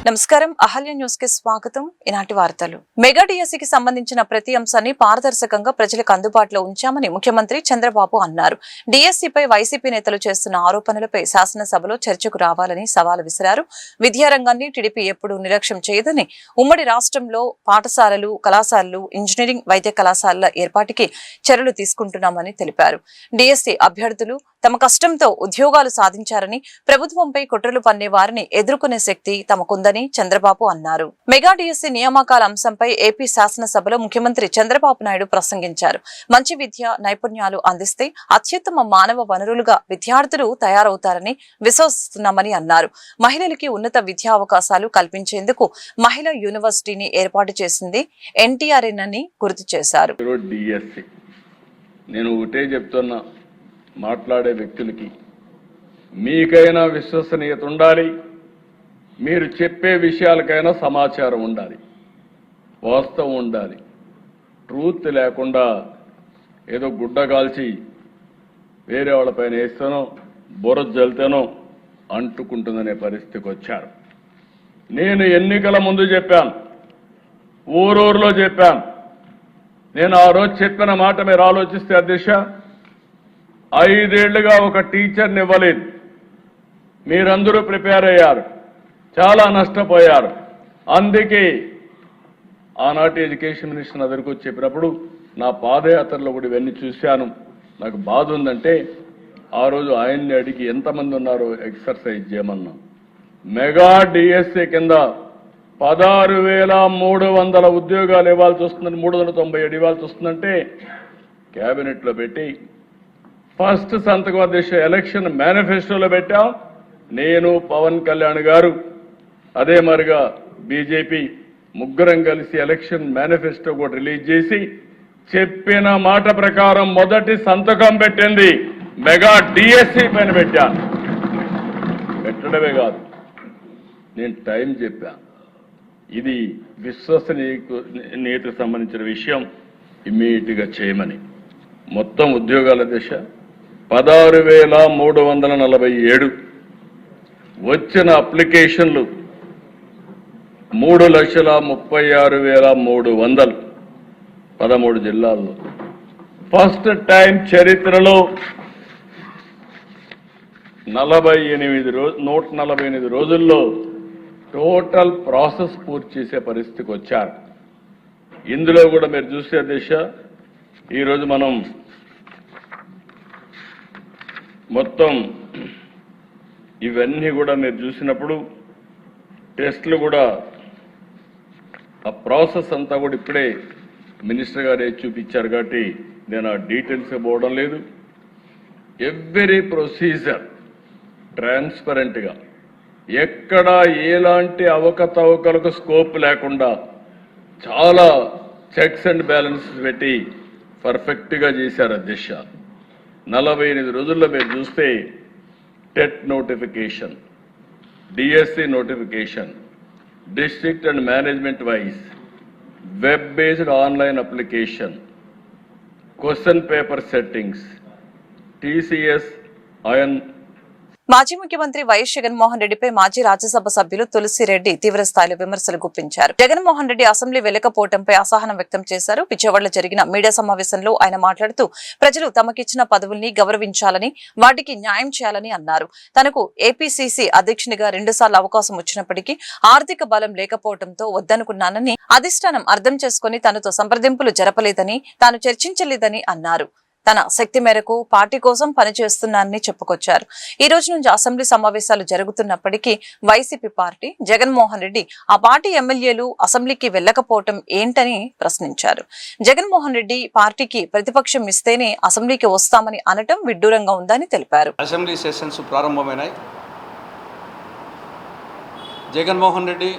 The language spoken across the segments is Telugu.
నమస్కారం అహల్య న్యూస్ కి స్వాగతం. ఈనాటి వార్తలు. మెగా డిఎస్సికి సంబంధించిన ప్రతి అంశాన్ని పారదర్శకంగా ప్రజలకు అందుబాటులో ఉంచామని ముఖ్యమంత్రి చంద్రబాబు అన్నారు. డిఎస్సిపై వైసీపీ నేతలు చేస్తున్న ఆరోపణలపై శాసనసభలో చర్చకు రావాలని సవాల్ విసిరారు. విద్యారంగాన్ని టీడీపీ ఎప్పుడూ నిర్లక్ష్యం చేయదని, ఉమ్మడి రాష్ట్రంలో పాఠశాలలు, కళాశాలలు, ఇంజనీరింగ్, వైద్య కళాశాలల ఏర్పాటుకి చర్యలు తీసుకుంటున్నామని తెలిపారు. డిఎస్సి అభ్యర్థులు తమ కష్టంతో ఉద్యోగాలు సాధించారని, ప్రభుత్వంపై కుట్రలు పన్నే వారిని ఎదుర్కొనే శక్తి తమకుందని చంద్రబాబు అన్నారు. మెగా డిఎస్సి నియామకాల అంశంపై ఏపీ శాసనసభలో ముఖ్యమంత్రి చంద్రబాబు నాయుడు ప్రసంగించారు. మంచి విద్య, నైపుణ్యాలు అందిస్తే అత్యుత్తమ మానవ వనరులుగా విద్యార్థులు తయారవుతారని విశ్వసిస్తున్నామని అన్నారు. మహిళలకి ఉన్నత విద్యా అవకాశాలు కల్పించేందుకు మహిళా యూనివర్సిటీని ఏర్పాటు చేసింది ఎన్టీఆర్ఎన్ అని గుర్తు చేశారు. మాట్లాడే వ్యక్తులకి మీకైనా విశ్వసనీయత ఉండాలి, మీరు చెప్పే విషయాలకైనా సమాచారం ఉండాలి, వాస్తవం ఉండాలి. ట్రూత్ లేకుండా ఏదో గుడ్డగాల్చి వేరే వాళ్ళపైన వేస్తానో బురద జల్తానో అంటుకుంటుందనే పరిస్థితికి వచ్చారు. నేను ఎన్నికల ముందు చెప్పాను, ఊరూరులో చెప్పాను. నేను ఆ రోజు చెప్పిన మాట మీరు ఆలోచిస్తే అధ్యక్ష, 5 ఏళ్లుగా ఒక టీచర్ని ఇవ్వలేదు. మీరందరూ ప్రిపేర్ అయ్యారు, చాలా నష్టపోయారు. అందుకే ఆనాటి ఎడ్యుకేషన్ మినిస్టర్ దగ్గరకు వచ్చి చెప్పినప్పుడు నా పాదయాత్రలో కూడా ఇవన్నీ చూశాను. నాకు బాధ ఉందంటే ఆ రోజు ఆయన్ని అడిగి ఎంతమంది ఉన్నారో ఎక్సర్సైజ్ చేయమన్నా. మెగా డిఎస్సి కింద 16,300 ఉద్యోగాలు ఇవ్వాల్సి వస్తుందని, 397 ఇవ్వాల్సి వస్తుందంటే క్యాబినెట్లో పెట్టి ఫస్ట్ సంతకం అధ్యక్ష ఎలక్షన్ మేనిఫెస్టోలో పెట్టాం. నేను, పవన్ కళ్యాణ్ గారు, అదే మరిగా బీజేపీ ముగ్గురం కలిసి ఎలక్షన్ మేనిఫెస్టో కూడా రిలీజ్ చేసి చెప్పిన మాట ప్రకారం మొదటి సంతకం పెట్టింది మెగా డిఎస్సి పైన పెట్టాను. పెట్టడమే కాదు, నేను టైం చెప్పాను. ఇది విశ్వసనీయతకు సంబంధించిన విషయం, ఇమ్మీడియట్గా చేయమని. మొత్తం ఉద్యోగాల దిశ 16,347, వచ్చిన అప్లికేషన్లు 3,36,300, 13 జిల్లాల్లో. ఫస్ట్ టైం చరిత్రలో 148 రోజుల్లో టోటల్ ప్రాసెస్ పూర్తి చేసే పరిస్థితికి వచ్చారు. ఇందులో కూడా మీరు చూసే దిశ, ఈరోజు మనం మొత్తం ఇవన్నీ కూడా మీరు చూసినప్పుడు టెస్టులు కూడా ఆ ప్రాసెస్ అంతా కూడా ఇప్పుడే మినిస్టర్ గారే చూపించారు కాబట్టి నేను ఆ డీటెయిల్స్ పోవడం లేదు. ఎవ్రీ ప్రొసీజర్ ట్రాన్స్పరెంట్గా, ఎక్కడా ఎలాంటి అవకతవకలకు స్కోప్ లేకుండా చాలా చెక్స్ అండ్ బ్యాలెన్సెస్ పెట్టి పర్ఫెక్ట్గా చేశారు అధ్యక్ష. 48 రోజుల్లో మీరు చూస్తే TET notification, DSC notification, district and management wise web based online application, question paper settings, TCS iON. మాజీ ముఖ్యమంత్రి వైఎస్ జగన్మోహన్ రెడ్డిపై మాజీ రాజ్యసభ సభ్యులు తులసిరెడ్డి తీవ్రస్థాయిలో విమర్శలు గుప్పించారు. జగన్మోహన్ రెడ్డి అసెంబ్లీ వెళ్లకపోవడంపై అసహనం వ్యక్తం చేశారు. విజయవాడలో జరిగిన మీడియా సమావేశంలో ఆయన మాట్లాడుతూ ప్రజలు తమకిచ్చిన పదవుల్ని గౌరవించాలని, వాటికి న్యాయం చేయాలని అన్నారు. తనకు ఏపీసీసీ అధ్యక్షునిగా 2 సార్లు అవకాశం వచ్చినప్పటికీ ఆర్థిక బలం లేకపోవడంతో వద్దనుకున్నానని, అధిష్టానం అర్థం చేసుకుని తనతో సంప్రదింపులు జరపలేదని, తాను చర్చించలేదని అన్నారు. తన శక్తి మేరకు పార్టీ కోసం పనిచేస్తున్నానని చెప్పుకొచ్చారు. ఈ రోజు నుంచి అసెంబ్లీ సమావేశాలు జరుగుతున్నప్పటికీ వైసీపీ పార్టీ, జగన్మోహన్ రెడ్డి, ఆ పార్టీ ఎమ్మెల్యేలు అసెంబ్లీకి వెళ్లకపోవటం ఏంటని ప్రశ్నించారు. జగన్మోహన్ రెడ్డి పార్టీకి ప్రతిపక్షం ఇస్తేనే అసెంబ్లీకి వస్తామని అనటం విడ్డూరంగా ఉందని తెలిపారు. అసెంబ్లీ సెషన్స్ ప్రారంభమైనాయి. జగన్మోహన్ రెడ్డి,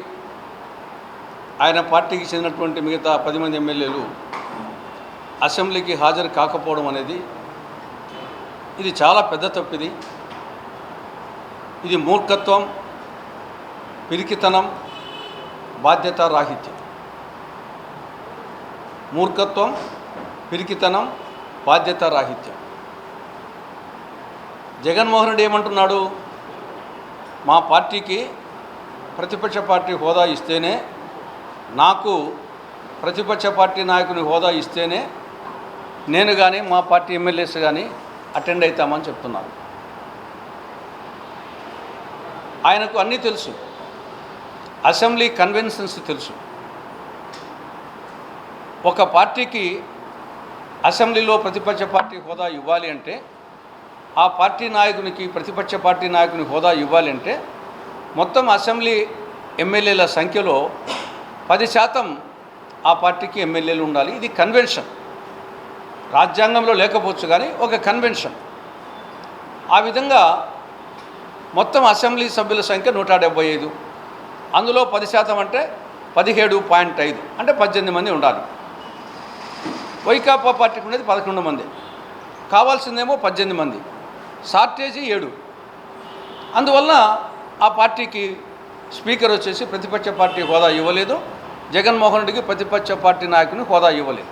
ఆయన పార్టీకి చెందినటువంటి మిగతా 10 మంది ఎమ్మెల్యేలు అసెంబ్లీకి హాజరు కాకపోవడం అనేది ఇది చాలా పెద్ద తప్పిది. ఇది మూర్ఖత్వం, పిరికితనం, బాధ్యతారాహిత్యం. మూర్ఖత్వం, పిరికితనం, బాధ్యతారాహిత్యం. జగన్మోహన్ రెడ్డి ఏమంటున్నాడు, మా పార్టీకి ప్రతిపక్ష పార్టీ హోదా ఇస్తేనే, నాకు ప్రతిపక్ష పార్టీ నాయకుని హోదా ఇస్తేనే నేను కానీ మా పార్టీ ఎమ్మెల్యేస్ కానీ అటెండ్ అవుతామని చెప్తున్నాను. ఆయనకు అన్నీ తెలుసు, అసెంబ్లీ కన్వెన్షన్స్ తెలుసు. ఒక పార్టీకి అసెంబ్లీలో ప్రతిపక్ష పార్టీ హోదా ఇవ్వాలి అంటే, ఆ పార్టీ నాయకునికి ప్రతిపక్ష పార్టీ నాయకుని హోదా ఇవ్వాలి అంటే మొత్తం అసెంబ్లీ ఎమ్మెల్యేల సంఖ్యలో 10% ఆ పార్టీకి ఎమ్మెల్యేలు ఉండాలి. ఇది కన్వెన్షన్, రాజ్యాంగంలో లేకపోవచ్చు కానీ ఒక కన్వెన్షన్. ఆ విధంగా మొత్తం అసెంబ్లీ సభ్యుల సంఖ్య 175, అందులో 10% అంటే 17.5 అంటే 18 మంది ఉండాలి. వైకాపా పార్టీకి ఉండేది 11 మంది, కావాల్సిందేమో 18 మంది, షార్టేజీ 7. అందువల్ల ఆ పార్టీకి స్పీకర్ వచ్చేసి ప్రతిపక్ష పార్టీ హోదా ఇవ్వలేదు, జగన్మోహన్ రెడ్డికి ప్రతిపక్ష పార్టీ నాయకుని హోదా ఇవ్వలేదు.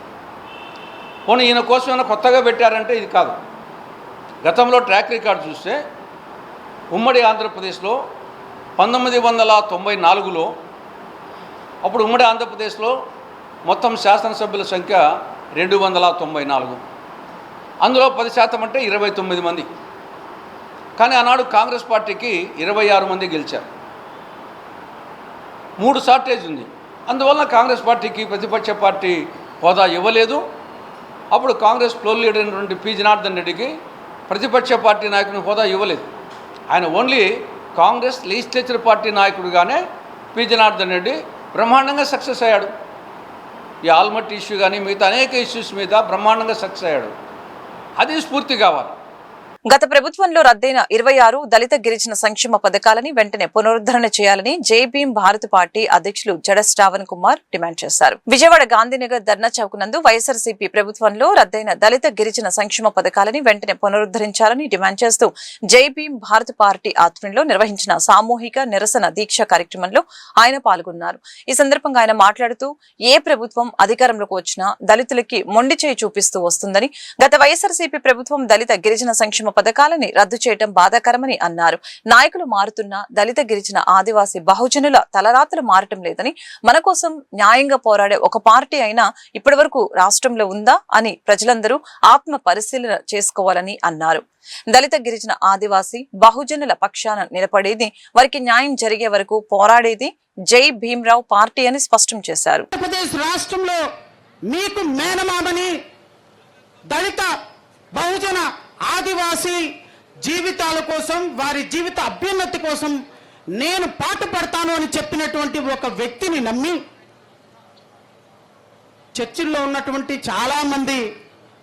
పోనీ ఈయన కోసం ఏమైనా కొత్తగా పెట్టారంటే ఇది కాదు. గతంలో ట్రాక్ రికార్డు చూస్తే ఉమ్మడి ఆంధ్రప్రదేశ్లో 1994లో అప్పుడు ఉమ్మడి ఆంధ్రప్రదేశ్లో మొత్తం శాసనసభ్యుల సంఖ్య 294, అందులో 10% అంటే 29 మంది. కానీ ఆనాడు కాంగ్రెస్ పార్టీకి 26 మంది గెలిచారు. 3 షార్టేజ్ ఉంది. అందువల్ల కాంగ్రెస్ పార్టీకి ప్రతిపక్ష పార్టీ హోదా ఇవ్వలేదు. అప్పుడు కాంగ్రెస్ ఫ్లోర్ లీడర్ అయినటువంటి పి జనార్దన్ రెడ్డికి ప్రతిపక్ష పార్టీ నాయకుని హోదా ఇవ్వలేదు. ఆయన ఓన్లీ కాంగ్రెస్ లెజిస్లేచర్ పార్టీ నాయకుడిగానే పి జనార్దన్ రెడ్డి బ్రహ్మాండంగా సక్సెస్ అయ్యాడు. ఈ ఆల్మట్టి ఇష్యూ కానీ మిగతా అనేక ఇష్యూస్ మీద బ్రహ్మాండంగా సక్సెస్ అయ్యాడు. అది స్ఫూర్తి కావాలి. గత ప్రభుత్వంలో రద్దయిన 26 దళిత గిరిజన సంక్షేమ పథకాలని వెంటనే పునరుద్ధరణ చేయాలని జై భీమ్ భారత్ పార్టీ అధ్యక్షులు జడ శ్రావణ్ కుమార్ డిమాండ్ చేశారు. విజయవాడ గాంధీనగర్ ధర్నా చౌక్ నందు వైఎస్ఆర్సీపీ ప్రభుత్వంలో రద్దయిన దళిత గిరిజన సంక్షేమ పథకాలని వెంటనే పునరుద్ధరించాలని డిమాండ్ చేస్తూ జై భీమ్ భారత్ పార్టీ ఆధ్వర్యంలో నిర్వహించిన సామూహిక నిరసన దీక్ష కార్యక్రమంలో ఆయన పాల్గొన్నారు. ఈ సందర్భంగా ఆయన మాట్లాడుతూ ఏ ప్రభుత్వం అధికారంలోకి వచ్చినా దళితులకి మొండి చేయి చూపిస్తూ వస్తుందని, గత వైఎస్ఆర్సీపీ ప్రభుత్వం దళిత గిరిజన సంక్షేమ పథకాలని రద్దు చేయడం బాధాకరమని అన్నారు. నాయకులు మారుతున్నా దళిత గిరిజన ఆదివాసీ బహుజనుల తలరాతలు మారటం లేదని, మన కోసం న్యాయంగా పోరాడే ఒక పార్టీ అయినా ఇప్పటి వరకు రాష్ట్రంలో ఉందా అని ప్రజలందరూ ఆత్మ పరిశీలన చేసుకోవాలని అన్నారు. దళిత గిరిజన ఆదివాసీ బహుజనుల పక్షాన నిలబడేది, వారికి న్యాయం జరిగే వరకు పోరాడేది జై భీమ్రావ్ పార్టీ అని స్పష్టం చేశారు. ఆంధ్రప్రదేశ్ రాష్ట్రంలో మీకు మేనమామని దళిత బహుజన ఆదివాసీ జీవితాల కోసం, వారి జీవిత అభ్యున్నతి కోసం నేను పాటుపడతాను అని చెప్పినటువంటి ఒక వ్యక్తిని నమ్మి చర్చిల్లో ఉన్నటువంటి చాలా మంది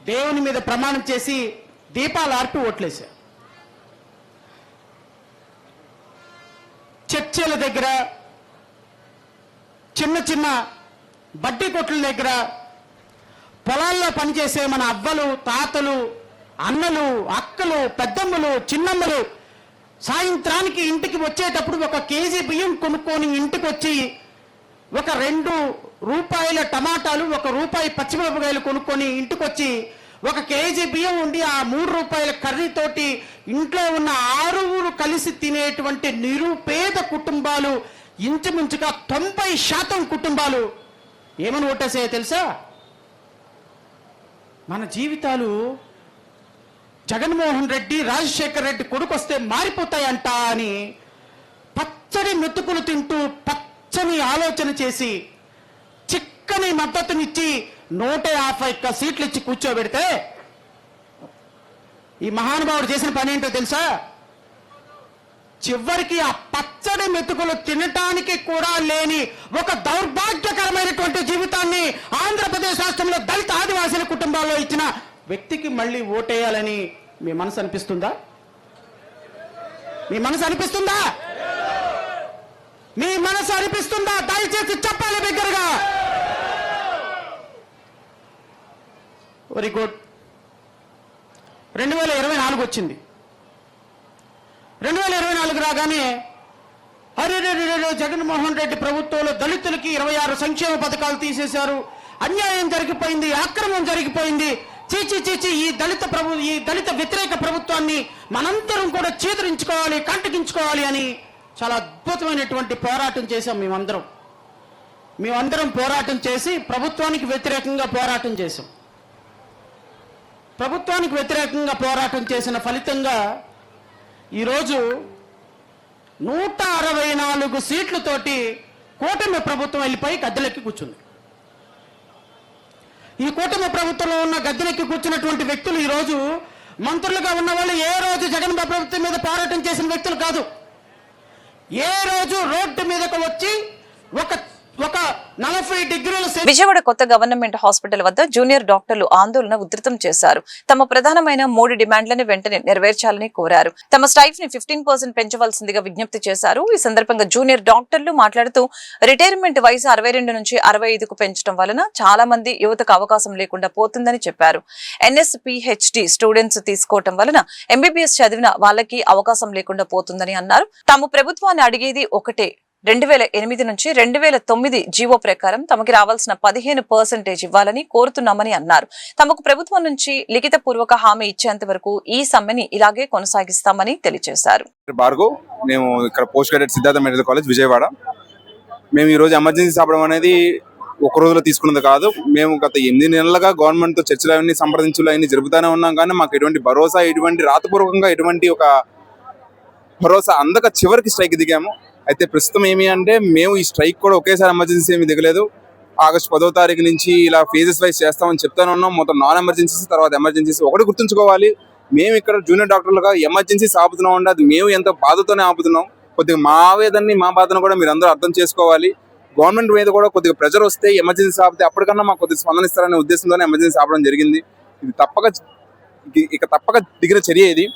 దేవుని మీద ప్రమాణం చేసి దీపాలు ఆర్పి ఓట్లేశారు. చర్చిల దగ్గర, చిన్న చిన్న బడ్డీ కొట్ల దగ్గర, పొలాల్లో పనిచేసే మన అవ్వలు, తాతలు, అన్నలు, అక్కలు, పెద్దమ్మలు, చిన్నమ్మలు సాయంత్రానికి ఇంటికి వచ్చేటప్పుడు 1 కేజీ బియ్యం కొనుక్కొని ఇంటికి వచ్చి 2 రూపాయల టమాటాలు, 1 రూపాయి పచ్చిమిరపకాయలు కొనుక్కొని ఇంటికి వచ్చి 1 కేజీ బియ్యం ఉండి ఆ 3 రూపాయల కర్రీతోటి ఇంట్లో ఉన్న 6 కలిసి తినేటువంటి నిరుపేద కుటుంబాలు, ఇంచుమించుగా 90% కుటుంబాలు ఏమని ఓటేసాయో తెలుసా? మన జీవితాలు జగన్మోహన్ రెడ్డి, రాజశేఖర్ రెడ్డి కొడుకొస్తే మారిపోతాయంట అని పచ్చడి మెతుకులు తింటూ పచ్చని ఆలోచన చేసి చిక్కని మద్దతునిచ్చి 151 సీట్లు ఇచ్చి కూర్చోబెడితే ఈ మహానుభావుడు చేసిన పని ఏంటో తెలుసా? చివరికి ఆ పచ్చడి మెతుకులు తినటానికి కూడా లేని ఒక దౌర్భాగ్యకరమైనటువంటి జీవితాన్ని ఆంధ్రప్రదేశ్ రాష్ట్రంలో దళిత ఆదివాసీల కుటుంబాల్లో ఇచ్చిన వ్యక్తికి మళ్ళీ ఓటేయాలని మీ మనసు అనిపిస్తుందా? మీ మనసు అనిపిస్తుందా? మీ మనసు అనిపిస్తుందా? దయచేసి చెప్పాలి బిగ్గరగా. Very good. 2024 వచ్చింది. 2024 రాగానే అరే జగన్మోహన్ రెడ్డి ప్రభుత్వంలో దళితులకి 26 సంక్షేమ పథకాలు తీసేశారు, అన్యాయం జరిగిపోయింది, అక్రమం జరిగిపోయింది, చీచి ఈ దళిత వ్యతిరేక ప్రభుత్వాన్ని మనందరం కూడా చేదరించుకోవాలి, కంటగించుకోవాలి అని చాలా అద్భుతమైనటువంటి పోరాటం చేశాం మేమందరం పోరాటం చేసి ప్రభుత్వానికి వ్యతిరేకంగా పోరాటం చేశాం. ప్రభుత్వానికి వ్యతిరేకంగా పోరాటం చేసిన ఫలితంగా ఈరోజు 164 సీట్లతోటి కూటమి ప్రభుత్వం వెళ్ళిపోయి గద్దెలెక్కి కూర్చుంది. ఈ కూటమి ప్రభుత్వంలో ఉన్న గద్దెలెక్కి కూర్చున్నటువంటి వ్యక్తులు ఈరోజు మంత్రులుగా ఉన్న వాళ్ళు ఏ రోజు జగన్ ప్రభుత్వం మీద పోరాటం చేసిన వ్యక్తులు కాదు. ఏ రోజు రోడ్డు మీదకు వచ్చి ఒక 40 డిగ్రీల విజయవాడ కొత్త గవర్నమెంట్ హాస్పిటల్ వద్ద జూనియర్ డాక్టర్లు ఆందోళన ఉధృతం చేశారు. తమ ప్రధానమైన 3 డిమాండ్లను వెంటనే నెరవేర్చాలని కోరారు. తమ స్టైఫ్ ని 15% పెంచవలసిందిగా విజ్ఞప్తి చేశారు. ఈ సందర్భంగా జూనియర్ డాక్టర్లు మాట్లాడుతూ రిటైర్మెంట్ వయసు 62 నుంచి 65కు పెంచడం వలన చాలా మంది యువతకు అవకాశం లేకుండా పోతుందని చెప్పారు. NSPHD స్టూడెంట్స్ తీసుకోవటం వలన MBBS చదివిన వాళ్ళకి అవకాశం లేకుండా పోతుందని అన్నారు. తాము ప్రభుత్వాన్ని అడిగేది ఒకటే, 2008 నుంచి 2009 జీవో ప్రకారం తమకి రావాల్సిన 15% ఇవ్వాలని కోరుతున్నామని అన్నారు. తమకు ప్రభుత్వం నుంచి లిఖిత పూర్వక హామీ ఇచ్చేంత వరకు ఈ సమ్మెని ఇలాగే కొనసాగిస్తామని తెలియజేశారు. భార్గవ్, మేము ఇక్కడ post graduate Siddhartha medical college Vijayawada. మేము ఈరోజు ఎమర్జెన్సీ ఆపడం అనేది ఒక రోజులో తీసుకున్నది కాదు. మేము గత 8 నెలలుగా గవర్నమెంట్తో చర్చలు అవన్నీ సంప్రదించులు అవన్నీ జరుపుతూనే ఉన్నాం. కానీ మాకు ఎటువంటి భరోసా, ఎటువంటి రాతపూర్వకంగా ఎటువంటి ఒక భరోసా అందక చివరికి స్ట్రైక్ దిగాము. అయితే ప్రస్తుతం ఏమి అంటే మేము ఈ స్ట్రైక్ కూడా ఒకేసారి ఎమర్జెన్సీ ఏమి దిగలేదు. ఆగస్టు 10వ తారీఖు నుంచి ఇలా ఫేజెస్ వైజ్ చేస్తామని చెప్తానే ఉన్నాం. మొత్తం నాన్ ఎమర్జెన్సీస్, తర్వాత ఎమర్జెన్సీస్. ఒకటి గుర్తుంచుకోవాలి, మేము ఇక్కడ జూనియర్ డాక్టర్లుగా ఎమర్జెన్సీస్ ఆపుతున్నాం అంటే అది మేము ఎంతో బాధతోనే ఆపుతున్నాం. కొద్దిగా మా ఆవేదనని, మా బాధను కూడా మీరు అందరూ అర్థం చేసుకోవాలి. గవర్నమెంట్ మీద కూడా కొద్దిగా ప్రెజర్ వస్తే ఎమర్జెన్సీ ఆపితే అప్పటికన్నా మాకు కొద్దిగా స్పందనిస్తారనే ఉద్దేశంతోనే ఎమర్జెన్సీ ఆపడం జరిగింది. ఇది తప్పక దిగిన చర్య. ఇది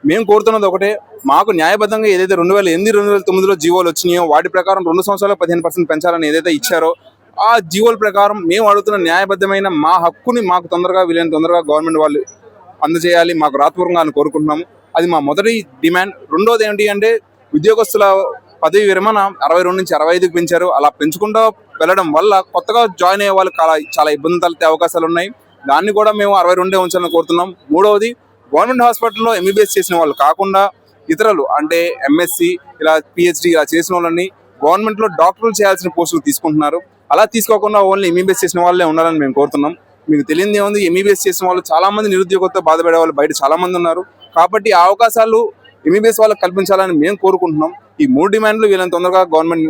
మేము కోరుతున్నది ఒకటే, మాకు న్యాయబద్ధంగా ఏదైతే 2008, 2009లో జీవోలు వచ్చినాయో వాటి ప్రకారం 2 సంవత్సరాలు 15% పెంచాలని ఏదైతే ఇచ్చారో ఆ జీవోల ప్రకారం మేము అడుగుతున్న న్యాయబద్ధమైన మా హక్కుని మాకు వీలైన తొందరగా గవర్నమెంట్ వాళ్ళు అందజేయాలి. మాకు రాతపూర్వకంగా అని కోరుకుంటున్నాము. అది మా మొదటి డిమాండ్. రెండోది ఏంటి అంటే, ఉద్యోగస్తుల పదవి విరమణ 62 నుంచి 65కి పెంచారు. అలా పెంచుకుంటూ వెళ్ళడం వల్ల కొత్తగా జాయిన్ అయ్యే వాళ్ళు చాలా ఇబ్బందులు తలెత్తే అవకాశాలు ఉన్నాయి. దాన్ని కూడా మేము 62 ఉంచాలని కోరుతున్నాం. మూడవది, గవర్నమెంట్ హాస్పిటల్లో MBBS చేసిన వాళ్ళు కాకుండా ఇతరులు అంటే MSc, ఇలా PhD ఇలా చేసిన వాళ్ళని గవర్నమెంట్లో డాక్టర్లు చేయాల్సిన పోస్టులు తీసుకుంటున్నారు. అలా తీసుకోకుండా ఓన్లీ MBBS చేసిన వాళ్ళే ఉండాలని మేము కోరుతున్నాం. మీకు తెలియదు ఏముంది, MBBS చేసిన వాళ్ళు చాలా మంది నిరుద్యోగంతో బాధపడే వాళ్ళు బయట చాలా మంది ఉన్నారు. కాబట్టి ఆ అవకాశాలు MBBS వాళ్ళకి కల్పించాలని మేము కోరుకుంటున్నాం. ఈ 3 డిమాండ్లు వీళ్ళని తొందరగా గవర్నమెంట్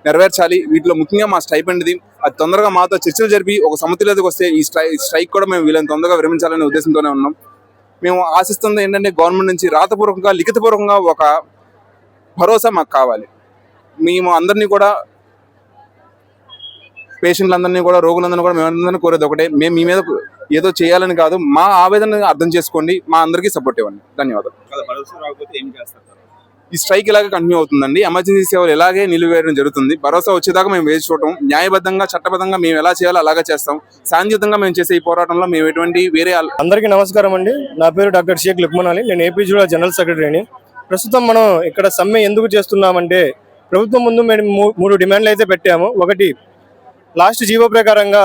నెరవేర్చాలి. వీటిలో ముఖ్యంగా మా స్టైపెండ్ది అది తొందరగా మాతో చర్చలు జరిపి ఒక సమతుల్యతకు వస్తే ఈ స్ట్రైక్ కూడా మేము వీళ్ళని తొందరగా విరమించాలనే ఉద్దేశంతోనే ఉన్నాం. మేము ఆశిస్తుంది ఏంటంటే, గవర్నమెంట్ నుంచి రాతపూర్వకంగా, లిఖితపూర్వకంగా ఒక భరోసా మాకు కావాలి. మేము అందరినీ కూడా, పేషెంట్లందరినీ కూడా, రోగులందరినీ కూడా మేమందరినీ కోరేది ఒకటే, మేము మీ మీద ఏదో చేయాలని కాదు, మా ఆవేదన అర్థం చేసుకోండి, మా అందరికీ సపోర్ట్ ఇవ్వండి. ధన్యవాదాలు. ఈ స్ట్రైక్ ఇలాగే కంటిన్యూ అవుతుందండి. ఎమర్జెన్సీ సేవలు ఇలాగే నిలిపివేయడం జరుగుతుంది. భరోసా వచ్చేదాకా మేము వేచి చూడటం, న్యాయబద్ధంగా, చట్టబద్ధంగా మేము ఎలా చేయాలో అలాగే చేస్తాం. శాంతియుతంగా మేము చేసే ఈ పోరాటంలో మేము ఎటువంటి వేరే అందరికీ నమస్కారం అండి. నా పేరు డాక్టర్ షేక్ లుక్మన్ అలీ. నేను APGUడా జనరల్ సెక్రటరీని. ప్రస్తుతం మనం ఇక్కడ సమ్మె ఎందుకు చేస్తున్నామంటే, ప్రభుత్వం ముందు మేము 3 డిమాండ్లు అయితే పెట్టాము. ఒకటి, లాస్ట్ జీవో ప్రకారంగా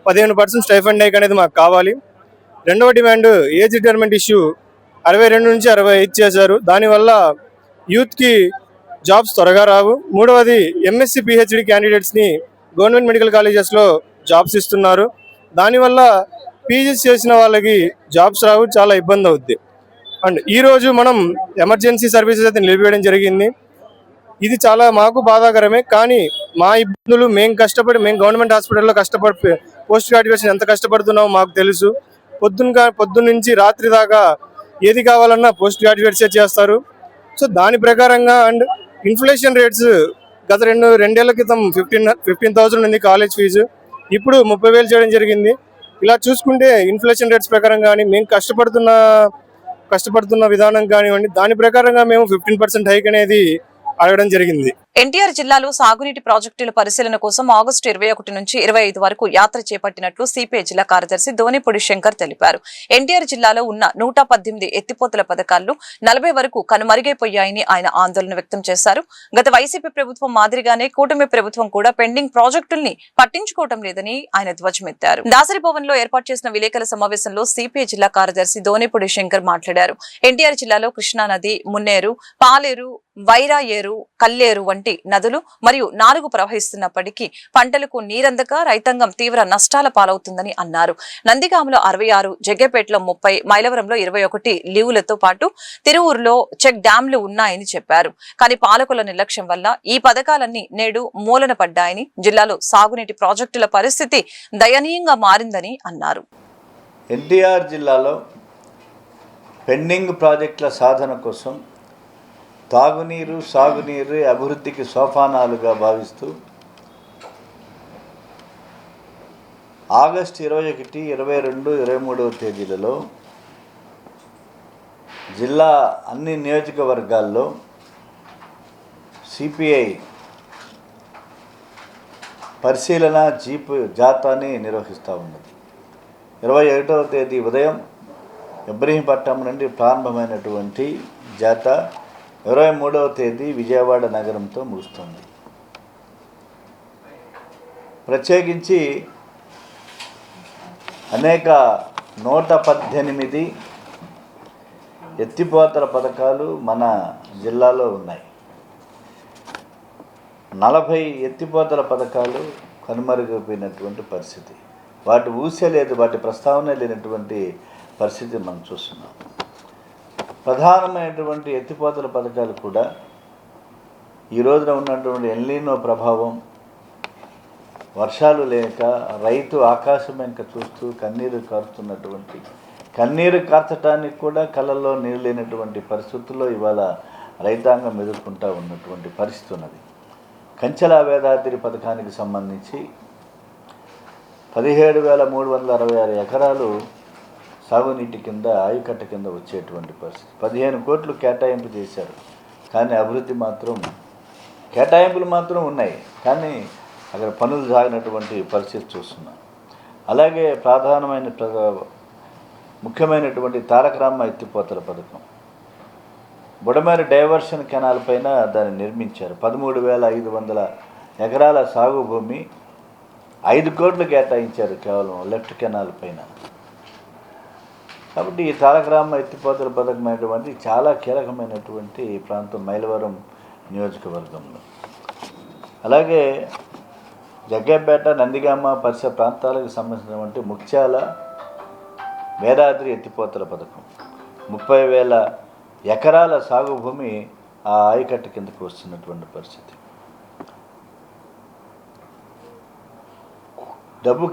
15% స్టైఫండ్ హైక్ అనేది మాకు కావాలి. రెండవ డిమాండ్, ఏజ్ రిటైర్మెంట్ ఇష్యూ 62 నుంచి 65 చేశారు. దానివల్ల యూత్కి జాబ్స్ త్వరగా రావు. మూడవది, MSc PhD క్యాండిడేట్స్ని గవర్నమెంట్ మెడికల్ కాలేజెస్లో జాబ్స్ ఇస్తున్నారు. దానివల్ల PG చేసిన వాళ్ళకి జాబ్స్ రావు, చాలా ఇబ్బంది అవుద్ది. అండ్ ఈరోజు మనం ఎమర్జెన్సీ సర్వీసెస్ అయితే నిలిపివేయడం జరిగింది. ఇది చాలా మాకు బాధాకరమే. కానీ మా ఇబ్బందులు మేము గవర్నమెంట్ హాస్పిటల్లో కష్టపడి పోస్ట్ గ్రాడ్యుయేషన్ ఎంత కష్టపడుతున్నామో మాకు తెలుసు. పొద్దున్న నుంచి రాత్రి దాకా ఏది కావాలన్నా పోస్ట్ గ్రాడ్యుయేట్సే చేస్తారు. సో దాని ప్రకారంగా, అండ్ ఇన్ఫ్లేషన్ రేట్స్ గత 2 ఏళ్ల క్రితం 15,000 ఉంది కాలేజ్ ఫీజు, ఇప్పుడు 30,000 చేయడం జరిగింది. ఇలా చూసుకుంటే ఇన్ఫ్లేషన్ రేట్స్ ప్రకారం కానీ, మేము కష్టపడుతున్న విధానం కానివ్వండి, దాని ప్రకారంగా మేము 15% హైక్ అనేది అడగడం జరిగింది. ఎన్టీఆర్ జిల్లాలో సాగునీటి ప్రాజెక్టుల పరిశీలన కోసం ఆగస్టు 21 నుంచి 25 వరకు యాత్ర చేపట్టినట్లు సిపిఐ జిల్లా కార్యదర్శి దోనిపూడి శంకర్ తెలిపారు. ఎన్టీఆర్ జిల్లాలో ఉన్న 118 ఎత్తిపోతల పథకాల్లో 40 వరకు కనుమరుగైపోయాయని ఆయన ఆందోళన వ్యక్తం చేశారు. గత వైసీపీ ప్రభుత్వం మాదిరిగానే కూటమి ప్రభుత్వం కూడా పెండింగ్ ప్రాజెక్టుల్ని పట్టించుకోవడం లేదని ఆయన ధ్వజమెత్తారు. దాసరి భవన్ లో ఏర్పాటు చేసిన విలేకరుల సమావేశంలో సిపిఐ జిల్లా కార్యదర్శి దోనిపూడి శంకర్ మాట్లాడారు. ఎన్టీఆర్ జిల్లాలో కృష్ణానది, మున్నేరు, పాలేరు, వైరాయేరు, కల్లేరు వంటి నదులు మరియు నాలుగు ప్రవహిస్తున్నప్పటికీ పంటలకు నీరందక రైతాంగం తీవ్ర నష్టాల పాలవుతుందని అన్నారు. నందిగామలో 66, జగ్గేపేటలో 30, మైలవరంలో 21 లీవులతో పాటు తిరువూరులో చెక్ డ్యాంలు ఉన్నాయని చెప్పారు. కానీ పాలకుల నిర్లక్ష్యం వల్ల ఈ పథకాలన్నీ నేడు మూలన పడ్డాయని, జిల్లాలో సాగునీటి ప్రాజెక్టుల పరిస్థితి దయనీయంగా మారిందని అన్నారు. ఎన్టీఆర్ జిల్లాలో పెండింగ్ ప్రాజెక్టుల సాధన కోసం తాగునీరు, సాగునీరు అభివృద్ధికి సోపానాలుగా భావిస్తూ ఆగస్టు 21, 22, 23వ తేదీలలో జిల్లా అన్ని నియోజకవర్గాల్లో సిపిఐ పరిశీలన జీపు జాతాని నిర్వహిస్తూ ఉన్నది. 21వ తేదీ ఉదయం ఇబ్రహీంపట్నం నుండి ప్రారంభమైనటువంటి జాతా 23వ తేదీ విజయవాడ నగరంతో ముగుస్తుంది. ప్రత్యేకించి అనేక 118 ఎత్తిపోతల పథకాలు మన జిల్లాలో ఉన్నాయి. 40 ఎత్తిపోతల పథకాలు కనుమరుగైపోయినటువంటి పరిస్థితి. వాటి ఊసే లేదు, వాటి ప్రస్తావన లేనటువంటి పరిస్థితి మనం చూస్తున్నాం. ప్రధానమైనటువంటి ఎత్తిపోతల పథకాలు కూడా ఈ రోజున ఉన్నటువంటి ఎల్నినో ప్రభావం, వర్షాలు లేక రైతు ఆకాశం వెంక చూస్తూ కన్నీరు కార్చటానికి కూడా కళ్ళల్లో నీరు లేనటువంటి పరిస్థితుల్లో ఇవాళ రైతాంగం ఎదుర్కొంటూ ఉన్నటువంటి పరిస్థితి ఉన్నది. కంచెల వేదాద్రి పథకానికి సంబంధించి 17,366 ఎకరాలు సాగునీటి కింద ఆయకట్ట కింద వచ్చేటువంటి పరిస్థితి. 15 కోట్లు కేటాయింపు చేశారు, కానీ అభివృద్ధి మాత్రం కేటాయింపులు మాత్రం ఉన్నాయి, కానీ అక్కడ పనులు సాగినటువంటి పరిస్థితి చూస్తున్నాం. అలాగే ముఖ్యమైనటువంటి తారకరామ ఎత్తిపోతల పథకం, బుడమేరు డైవర్షన్ కెనాల్ పైన దాన్ని నిర్మించారు. 13,500 ఎకరాల సాగు భూమి 5 కోట్లు కేటాయించారు కేవలం లెఫ్ట్ కెనాల్ పైన. కాబట్టి ఈ తారకరామ ఎత్తిపోతల పథకం అనేటువంటి చాలా కీలకమైనటువంటి ప్రాంతం మైలవరం నియోజకవర్గంలో. అలాగే జగ్గేపేట, నందిగామ పరిసర ప్రాంతాలకు సంబంధించినటువంటి ముఖ్యాల వేదాద్రి ఎత్తిపోతల పథకం 30,000 ఎకరాల సాగు భూమి ఆ ఆయకట్ట కిందకు వస్తున్నటువంటి పరిస్థితి.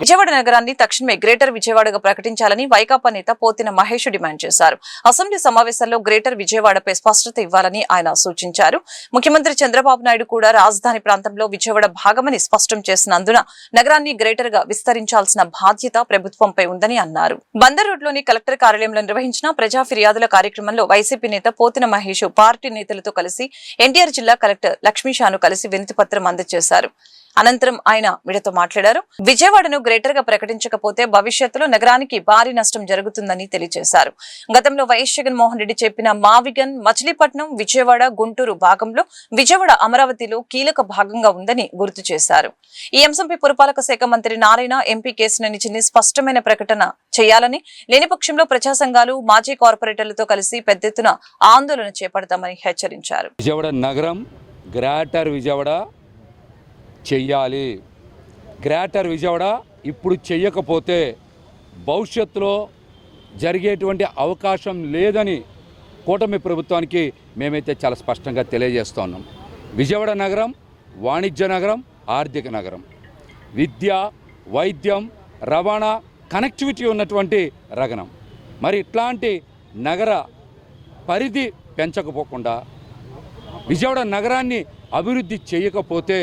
విజయవాడ నగరాన్ని తక్షణమే గ్రేటర్ విజయవాడగా ప్రకటించాలని వైకాపా నేత పోతిన మహేష్ డిమాండ్ చేశారు. అసెంబ్లీ సమావేశాల్లో గ్రేటర్ విజయవాడపై స్పష్టత ఇవ్వాలని ఆయన సూచించారు. ముఖ్యమంత్రి చంద్రబాబు నాయుడు కూడా రాజధాని ప్రాంతంలో విజయవాడ భాగమని స్పష్టం చేసినందున నగరాన్ని గ్రేటర్ గా విస్తరించాల్సిన బాధ్యత ప్రభుత్వంపై ఉందని అన్నారు. బందర్ రోడ్లోని కలెక్టర్ కార్యాలయంలో నిర్వహించిన ప్రజా ఫిర్యాదుల కార్యక్రమంలో వైసీపీ నేత పోతిన మహేష్ పార్టీ నేతలతో కలిసి ఎన్టీఆర్ జిల్లా కలెక్టర్ లక్ష్మీషాను కలిసి వినతి పత్రం అందజేశారు. అనంతరం ఆయన మీడియాతో మాట్లాడారు. విజయవాడను గ్రేటర్ గా ప్రకటించకపోతే భవిష్యత్తులో నగరానికి భారీ నష్టం జరుగుతుందని తెలియజేశారు. గతంలో వైఎస్ జగన్మోహన్ రెడ్డి చెప్పిన మావిగన్, మచిలీపట్నం, విజయవాడ, గుంటూరు భాగంలో విజయవాడ అమరావతిలో కీలక భాగంగా ఉందని గుర్తు చేశారు. ఈ అంశంపై పురపాలక శాఖ మంత్రి నారాయణ, ఎంపీ కేశినేని చిన్ని స్పష్టమైన ప్రకటన చేయాలని, లేని పక్షంలో ప్రజా సంఘాలు, మాజీ కార్పొరేటర్లతో కలిసి పెద్ద ఎత్తున ఆందోళన చేపడతామని హెచ్చరించారు. విజయవాడ నగరం గ్రేటర్ విజయవాడ చెయ్యాలి. గ్రేటర్ విజయవాడ ఇప్పుడు చెయ్యకపోతే భవిష్యత్తులో జరిగేటువంటి అవకాశం లేదని కూటమి ప్రభుత్వానికి మేమైతే చాలా స్పష్టంగా తెలియజేస్తున్నాం. విజయవాడ నగరం వాణిజ్య నగరం, ఆర్థిక నగరం, విద్య, వైద్యం, రవాణా, కనెక్టివిటీ ఉన్నటువంటి నగరం. మరి ఇట్లాంటి నగర పరిధి పెంచకపోకుండా విజయవాడ నగరాన్ని అభివృద్ధి చేయకపోతే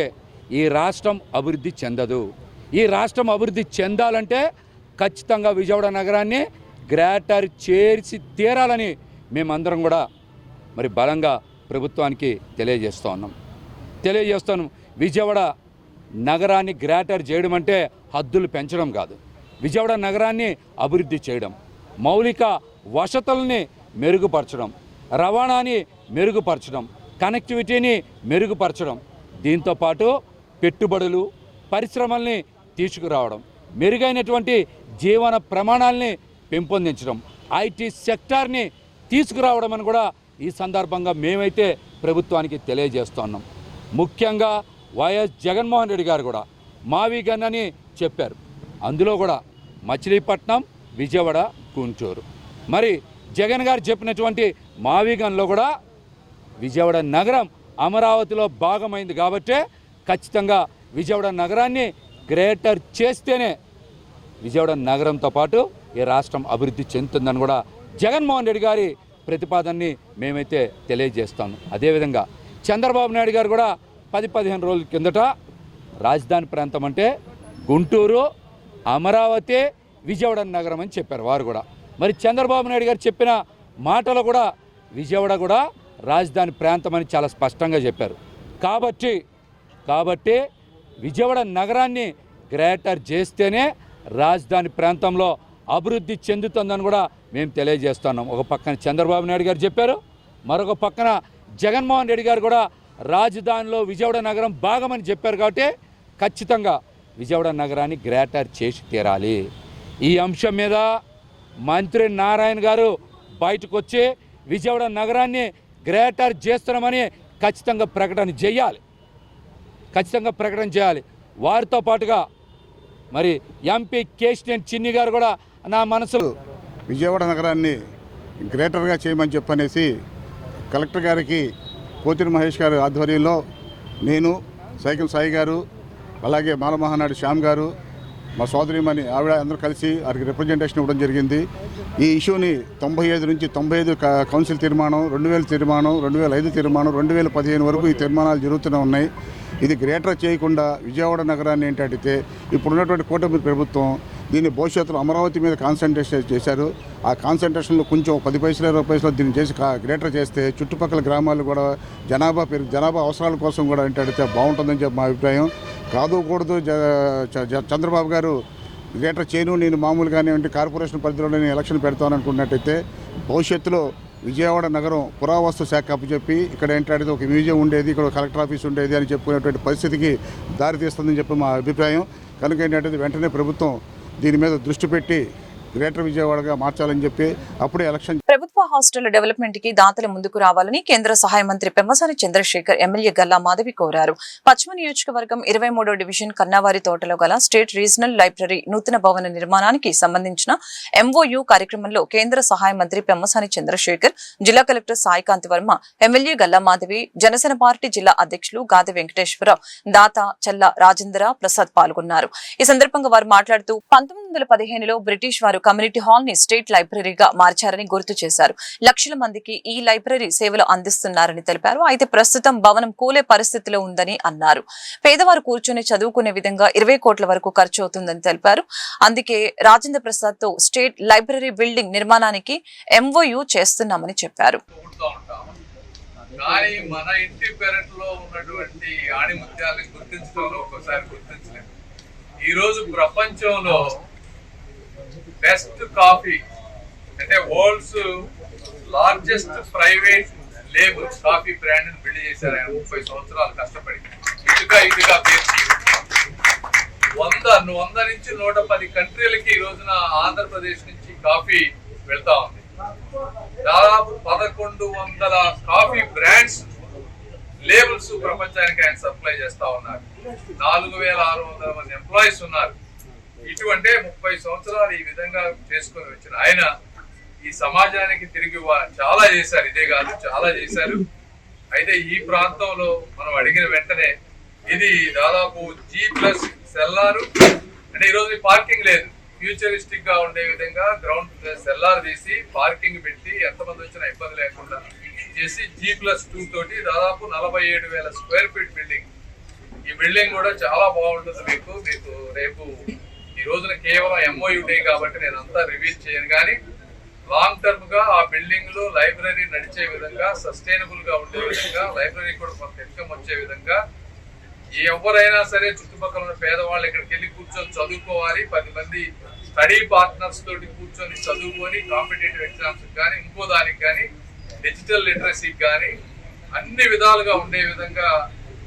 ఈ రాష్ట్రం అభివృద్ధి చెందదు. ఈ రాష్ట్రం అభివృద్ధి చెందాలంటే ఖచ్చితంగా విజయవాడ నగరాన్ని గ్రేటర్ చేర్చి తీరాలని మేమందరం కూడా మరి బలంగా ప్రభుత్వానికి తెలియజేస్తూ ఉన్నాం. తెలియజేస్తాను. విజయవాడ నగరాన్ని గ్రేటర్ చేయడం అంటే హద్దులు పెంచడం కాదు. విజయవాడ నగరాన్ని అభివృద్ధి చేయడం, మౌలిక వసతుల్ని మెరుగుపరచడం, రవాణాని మెరుగుపరచడం, కనెక్టివిటీని మెరుగుపరచడం, దీంతోపాటు పెట్టుబడులు, పరిశ్రమల్ని తీసుకురావడం, మెరుగైనటువంటి జీవన ప్రమాణాలని పెంపొందించడం, ఐటీ సెక్టార్ని తీసుకురావడం అని కూడా ఈ సందర్భంగా మేమైతే ప్రభుత్వానికి తెలియజేస్తున్నాం. ముఖ్యంగా వైఎస్ జగన్మోహన్ రెడ్డి గారు కూడా మావిగన్ అని చెప్పారు. అందులో కూడా మచిలీపట్నం, విజయవాడ, గుంటూరు. మరి జగన్ గారు చెప్పినటువంటి మావిగన్లో కూడా విజయవాడ నగరం అమరావతిలో భాగమైంది కాబట్టే ఖచ్చితంగా విజయవాడ నగరాన్ని గ్రేటర్ చేస్తేనే విజయవాడ నగరంతో పాటు ఈ రాష్ట్రం అభివృద్ధి చెందుతుందని కూడా జగన్మోహన్ రెడ్డి గారి ప్రతిపాదనని మేమైతే తెలియజేస్తాము. అదేవిధంగా చంద్రబాబు నాయుడు గారు కూడా 10-15 రోజుల కిందట రాజధాని ప్రాంతం అంటే గుంటూరు, అమరావతి, విజయవాడ నగరం అని చెప్పారు వారు కూడా. మరి చంద్రబాబు నాయుడు గారు చెప్పిన మాటలు కూడా విజయవాడ కూడా రాజధాని ప్రాంతం అని చాలా స్పష్టంగా చెప్పారు. కాబట్టి విజయవాడ నగరాన్ని గ్రేటర్ చేస్తేనే రాజధాని ప్రాంతంలో అభివృద్ధి చెందుతుందని కూడా మేము తెలియజేస్తున్నాం. ఒక పక్కన చంద్రబాబు నాయుడు గారు చెప్పారు, మరొక పక్కన జగన్మోహన్ రెడ్డి గారు కూడా రాజధానిలో విజయవాడ నగరం భాగమని చెప్పారు. కాబట్టి ఖచ్చితంగా విజయవాడ నగరాన్ని గ్రేటర్ చేసి తీరాలి. ఈ అంశం మీద మంత్రి నారాయణ గారు బయటకు వచ్చి విజయవాడ నగరాన్ని గ్రేటర్ చేస్తున్నామని ఖచ్చితంగా ప్రకటన చేయాలి. వారితో పాటుగా మరి ఎంపీ కేశినేని చిన్ని గారు కూడా నా మనసులో విజయవాడ నగరాన్ని గ్రేటర్గా చేయమని చెప్పనేసి కలెక్టర్ గారికి పోతిరి మహేష్ గారి ఆధ్వర్యంలో నేను, సైకిల్ సాయి గారు, అలాగే మాలమహానాడు శ్యామ్ గారు, మా సోదరిమణి ఆవిడ అందరూ కలిసి వారికి రిప్రజెంటేషన్ ఇవ్వడం జరిగింది. ఈ ఇష్యూని 95 నుంచి 95 కౌన్సిల్ తీర్మానం, 2000 తీర్మానం, 2005 తీర్మానం, 2015 వరకు ఈ తీర్మానాలు జరుగుతూనే ఉన్నాయి. ఇది గ్రేటర్ చేయకుండా విజయవాడ నగరాన్ని ఏంటంటే ఇప్పుడున్నటువంటి కూటమి ప్రభుత్వం దీన్ని భవిష్యత్తులో అమరావతి మీద కాన్సన్ట్రేషన్ చేశారు. ఆ కాన్సన్ట్రేషన్లో కొంచెం 10 పైసలు 20 పైసలు దీన్ని చేసి గ్రేటర్ చేస్తే చుట్టుపక్కల గ్రామాలు కూడా జనాభా అవసరాల కోసం కూడా ఏంటంటే బాగుంటుందని చెప్పి మా అభిప్రాయం. కాదుకూడదు చంద్రబాబు గారు గ్రేటర్ చేయను, నేను మామూలుగానే కార్పొరేషన్ పరిధిలో నేను ఎలక్షన్ పెడతాను అనుకున్నట్టయితే భవిష్యత్తులో విజయవాడ నగరం పురావస్తు శాఖ అప్పచెప్పి ఇక్కడ ఏంటంటే ఒక మ్యూజియం ఉండేది, ఇక్కడ కలెక్టర్ ఆఫీస్ ఉండేది అని చెప్పుకునేటువంటి పరిస్థితికి దారితీస్తుందని చెప్పి మా అభిప్రాయం. కనుక ఏంటంటే వెంటనే ప్రభుత్వం దీని మీద దృష్టి పెట్టి గ్రేటర్ విజయవాడగా మార్చాలని చెప్పి అప్పుడే ఎలక్షన్. ప్రభుత్వ హాస్టల్ డెవలప్మెంట్ కి దాతలు ముందుకు రావాలని కేంద్ర సహాయ మంత్రి పెమ్మసాని చంద్రశేఖర్ ఎమ్మెల్యే గల్లా మాధవి కోరారు. పశ్చిమ నియోజకవర్గం 23వ డివిజన్ కన్నావారి తోటలో గల స్టేట్ రీజనల్ లైబ్రరీ నూతన భవన నిర్మాణానికి సంబంధించిన MOU కార్యక్రమంలో కేంద్ర సహాయ మంత్రి పెమ్మసాని చంద్రశేఖర్, జిల్లా collector Saikanth Varma, MLA Galla Madhavi, Janasena party జిల్లా అధ్యక్షులు గాది వెంకటేశ్వరరావు, దాత చల్ల రాజేంద్ర ప్రసాద్ పాల్గొన్నారు. ఈ సందర్భంగా వారు మాట్లాడుతూ 1915లో బ్రిటిష్ వారు కమ్యూనిటీ హాల్ ని స్టేట్ లైబ్రరీగా మార్చారని గుర్తు చేశారు. లక్షల మందికి ఈ లైబ్రరీ సేవలు అందిస్తున్నారని తెలిపారు. అయితే ప్రస్తుతం భవనం కూలే పరిస్థితిలో ఉందని అన్నారు. పేదవారు కూర్చొని చదువుకునే విధంగా 20 కోట్ల వరకు ఖర్చు అవుతుందని తెలిపారు. అందుకే రాజేంద్ర ప్రసాద్ తో స్టేట్ లైబ్రరీ బిల్డింగ్ నిర్మాణానికి MOU చేస్తున్నామని చెప్పారు. కానీ మన ఇంటి పెరట్లో ఉన్నటువంటి ఆణిముత్యాలను గుర్తించడంలో ఒక్కోసారి గుర్తించలేము. ఈరోజు ప్రపంచంలో బెస్ట్ కాఫీ అంటే world's largest private label coffee brand ని బిల్డ్ చేశారు ఆయన 30 సంవత్సరాలు కష్టపడి ఇటుగా పేర్చి 100 నుంచి 110 కంట్రీలకి ఈ రోజున ఆంధ్రప్రదేశ్ నుంచి కాఫీ వెళ్తా ఉంది. దాదాపు 1100 కాఫీ బ్రాండ్స్ లేబుల్స్ ప్రపంచానికి ఆయన సప్లై చేస్తా ఉన్నారు. 4600 మంది ఎంప్లాయీస్ ఉన్నారు. ఇటువంటి 30 సంవత్సరాలు ఈ విధంగా చేసుకుని వచ్చిన ఆయన ఈ సమాజానికి తిరిగి చాలా చేశారు. ఇదే కాదు, చాలా చేశారు. అయితే ఈ ప్రాంతంలో మనం అడిగిన వెంటనే ఇది దాదాపు G+ సెల్లారు అంటే ఈరోజు పార్కింగ్ లేదు, ఫ్యూచరిస్టిక్ గా ఉండే విధంగా గ్రౌండ్ సెల్లార్ తీసి పార్కింగ్ పెట్టి ఎంతమంది వచ్చినా ఇబ్బంది లేకుండా చేసి G+2 తోటి దాదాపు 47,000 స్క్వేర్ ఫీట్ బిల్డింగ్. ఈ బిల్డింగ్ కూడా చాలా బాగుంటుంది. మీకు రేపు ఈ రోజున కేవలం MOU డే కాబట్టి నేను అంతా రివీల్ చేయను, కానీ లాంగ్ టర్మ్ గా ఆ బిల్డింగ్ లో లైబ్రరీ నడిచే విధంగా, సస్టైనబుల్ గా ఉండే విధంగా, లైబ్రరీ కూడా కొంత ఇన్కమ్ వచ్చే విధంగా, ఎవరైనా సరే చుట్టుపక్కల ఉన్న పేదవాళ్ళు ఇక్కడికి వెళ్ళి కూర్చొని చదువుకోవాలి, 10 మంది స్టడీ పార్ట్నర్స్ తోటి కూర్చొని చదువుకొని కాంపిటేటివ్ ఎగ్జామ్స్ కానీ ఇంకో దానికి కానీ డిజిటల్ లిటరసీకి కానీ అన్ని విధాలుగా ఉండే విధంగా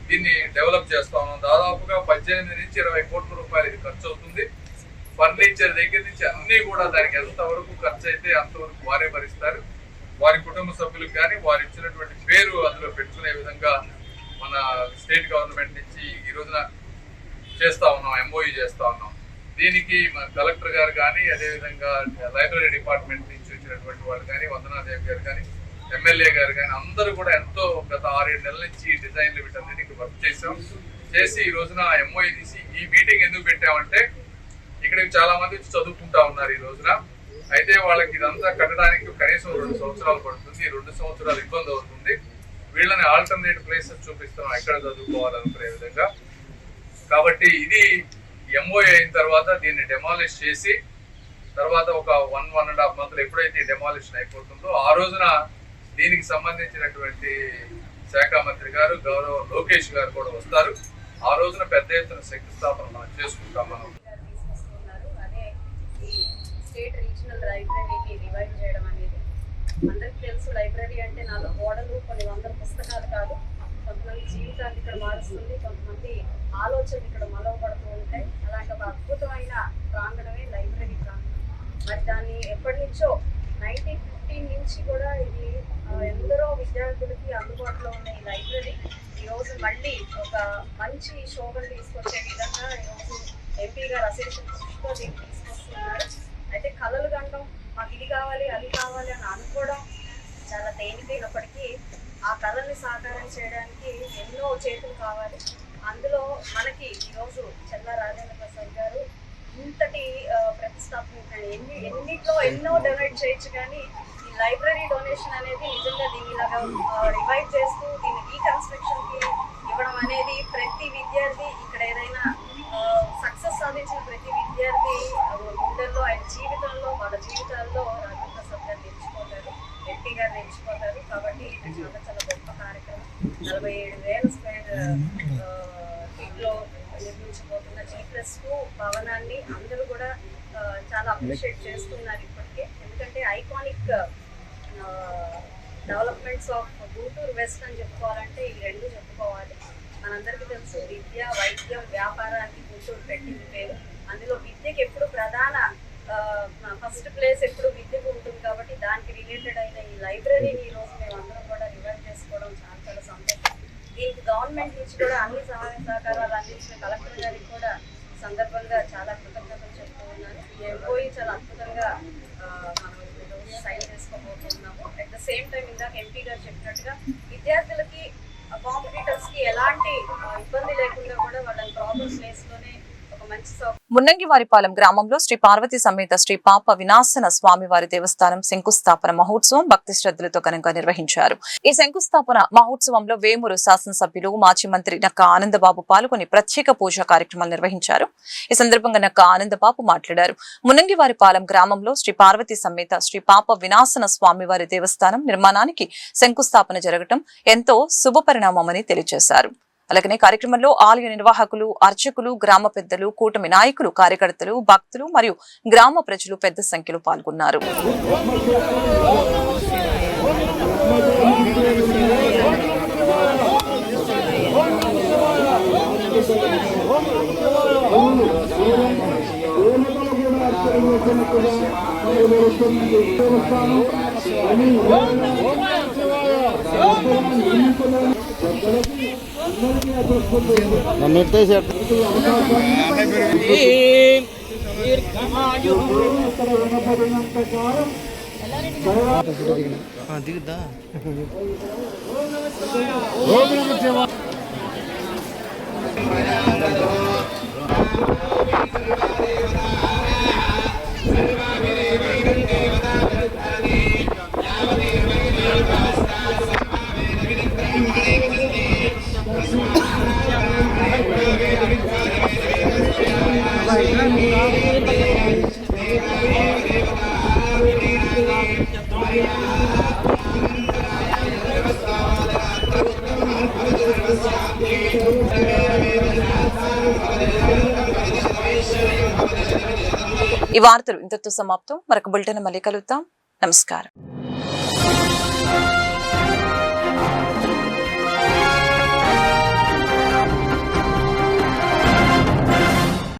దీన్ని డెవలప్ చేస్తా ఉన్నాం. దాదాపుగా 18 నుంచి 20 కోట్ల రూపాయలు ఇది ఖర్చు అవుతుంది. ఫర్నిచర్ దగ్గర నుంచి అన్ని కూడా దానికి ఎంతవరకు ఖర్చు అయితే అంతవరకు వారే భరిస్తారు. వారి కుటుంబ సభ్యులకు కానీ వారు ఇచ్చినటువంటి పేరు అందులో పెట్టుకునే విధంగా మన స్టేట్ గవర్నమెంట్ నుంచి ఈ రోజున చేస్తా ఉన్నాం, ఎంఓయూ చేస్తా ఉన్నాం. దీనికి మన కలెక్టర్ గారు కానీ, అదేవిధంగా లైబ్రరీ డిపార్ట్మెంట్ నుంచి వచ్చినటువంటి వాళ్ళు కానీ, వందనాదేవి గారు కానీ, ఎమ్మెల్యే గారు కానీ అందరూ కూడా ఎంతో గత 6-7 నెలల నుంచి ఈ డిజైన్లు వీటన్నిటికీ వర్క్ చేసి ఈ రోజున ఎంఓయూ తీసి ఈ మీటింగ్ ఎందుకు పెట్టామంటే ఇక్కడికి చాలా మంది చదువుకుంటా ఉన్నారు ఈ రోజున. అయితే వాళ్ళకి ఇదంతా కట్టడానికి కనీసం 2 సంవత్సరాలు పడుతుంది. 2 సంవత్సరాలు ఇబ్బంది అవుతుంది. వీళ్ళని ఆల్టర్నేట్ ప్లేసెస్ చూపిస్తున్నాం ఎక్కడ చదువుకోవాలనుకునే విధంగా. కాబట్టి ఇది ఎంఓఏ అయిన తర్వాత దీన్ని డెమాలిష్ చేసి తర్వాత ఒక 1.5 మంత్లు ఎప్పుడైతే డెమాలిషన్ అయిపోతుందో ఆ రోజున దీనికి సంబంధించినటువంటి శాఖ మంత్రి గారు గౌరవ లోకేష్ గారు కూడా వస్తారు. ఆ రోజున పెద్ద ఎత్తున శంకుస్థాపన మనం చేసుకుంటాం. మనం స్టేట్ రీజనల్ లైబ్రరీని రివైవ్ చేయడం అనేది అందరికి తెలుసు. లైబ్రరీ అంటే 4 గోడలు, కొన్ని వందల పుస్తకాలు కాదు. కొంతమంది జీవితాన్ని ఇక్కడ మారుస్తుంది, కొంతమంది ఆలోచనలు ఇక్కడ మలవబడుతూ ఉంటాయి. అలాంటి ఒక అద్భుతమైన ప్రాంగణమే లైబ్రరీ ప్రాంగణం. మరి దాన్ని ఎప్పటి నుంచో 1915 నుంచి కూడా ఇది ఎందరో విద్యార్థులకి అందుబాటులో ఉన్న ఈ లైబ్రరీ ఈరోజు మళ్ళీ ఒక మంచి శోభను తీసుకొచ్చే విధంగా ఈరోజు ఎంపీ గారు అసోసియేషన్ కృషితో దీన్ని తీసుకొస్తున్నారు. అయితే కళలు గంటం, మాకు ఇది కావాలి అది కావాలి అని అనుకోవడం చాలా తేలికైనప్పటికీ ఆ కళల్ని సాకారం చేయడానికి ఎన్నో చేతులు కావాలి. అందులో మనకి ఈరోజు చెల్లా రాజేంద్ర ప్రసాద్ గారు ఇంతటి ప్రతిష్టాత్మక ఎన్నిట్లో ఎన్నో డొనేట్ చేయొచ్చు, కానీ ఈ లైబ్రరీ డొనేషన్ అనేది నిజంగా దీన్ని ఇలాగా రివైవ్ చేస్తూ దీన్ని రీకన్స్ట్రక్షన్కి ఇవ్వడం అనేది ప్రతి విద్యార్థి ఇక్కడ ఏదైనా సక్సెస్ సాధించిన ప్రతి విద్యార్థి గుండెల్లో ఆయన జీవితంలో వాళ్ళ జీవితాల్లో రాజేంద్ర ప్రసాద్ గారు నిలిచిపోతారు, ఎంపీ గారు నిలిచిపోతారు. కాబట్టి ఇది చాలా చాలా గొప్ప కార్యక్రమం. 47,000 స్క్వేర్ ఫీట్లో నిర్మించబోతున్న G+2 భవనాన్ని అందరూ కూడా చాలా అప్రిషియేట్ చేస్తున్నారు ఇప్పటికే. ఎందుకంటే iconic developments of Guntur west అని చెప్పుకోవాలంటే ఈ 2 చెప్పుకోవాలి. మనందరికీ తెలుసు, విద్య, వైద్యం, వ్యాపారానికి గుంటూరు పెట్టింది పేరు. అందులో విద్యకి ఎప్పుడు ప్రధాన ఫస్ట్ ప్లేస్ ఎప్పుడు విద్యకు ఉంటుంది. కాబట్టి దానికి రిలేటెడ్ అయిన ఈ లైబ్రరీని ఈరోజు మేము అందరం కూడా రివైవ్ చేసుకోవడం చాలా చాలా సంతోషం. దీనికి గవర్నమెంట్ నుంచి కూడా అన్ని సహాయ సహకారాలు అందించిన కలెక్టర్ గారికి కూడా సందర్భంగా చాలా కృతజ్ఞతలు చెప్తూ ఉన్నాను. ఈ ఎంఓయూ చాలా అద్భుతంగా మనం ఈరోజు సైన్ చేసుకోబోతున్నాము. అట్ ద సేమ్ టైం ఇందాక ఎంపీ గారు చెప్పినట్టుగా విద్యార్థులకి కాంపిటీటర్స్కి ఎలాంటి ఇబ్బంది లేకుండా కూడా వాళ్ళని ప్రాపర్ ప్లేస్లోనే ఒక మంచి మున్నంగివారిపాలెం గ్రామంలో శ్రీ పార్వతీ సమేత శ్రీ పాప వినాశన స్వామివారి దేవస్థానం శంకుస్థాపన మహోత్సవం భక్తి శ్రద్ధలతో ఘనంగా నిర్వహించారు. ఈ శంకుస్థాపన మహోత్సవంలో వేమూరు శాసనసభ్యులు మాజీ మంత్రి నక్క ఆనందబాబు పాల్గొని ప్రత్యేక పూజా కార్యక్రమాలు నిర్వహించారు. ఈ సందర్భంగా నక్క ఆనందబాబు మాట్లాడారు. మున్నంగివారిపాలెం గ్రామంలో శ్రీ పార్వతీ సమేత శ్రీ పాప వినాశన స్వామివారి దేవస్థానం నిర్మాణానికి శంకుస్థాపన జరగటం ఎంతో శుభపరిణామమని తెలియజేశారు. అలాగనే కార్యక్రమంలో ఆలయ నిర్వాహకులు, అర్చకులు, గ్రామ పెద్దలు, కూటమి నాయకులు, కార్యకర్తలు, భక్తులు మరియు గ్రామ ప్రజలు పెద్ద సంఖ్యలో పాల్గొన్నారు. దిగుద్దా ఈ వార్తలు ఇంతటితో సమాప్తం. మరొక బులెటిన్ మళ్ళీ కలుద్దాం. నమస్కారం.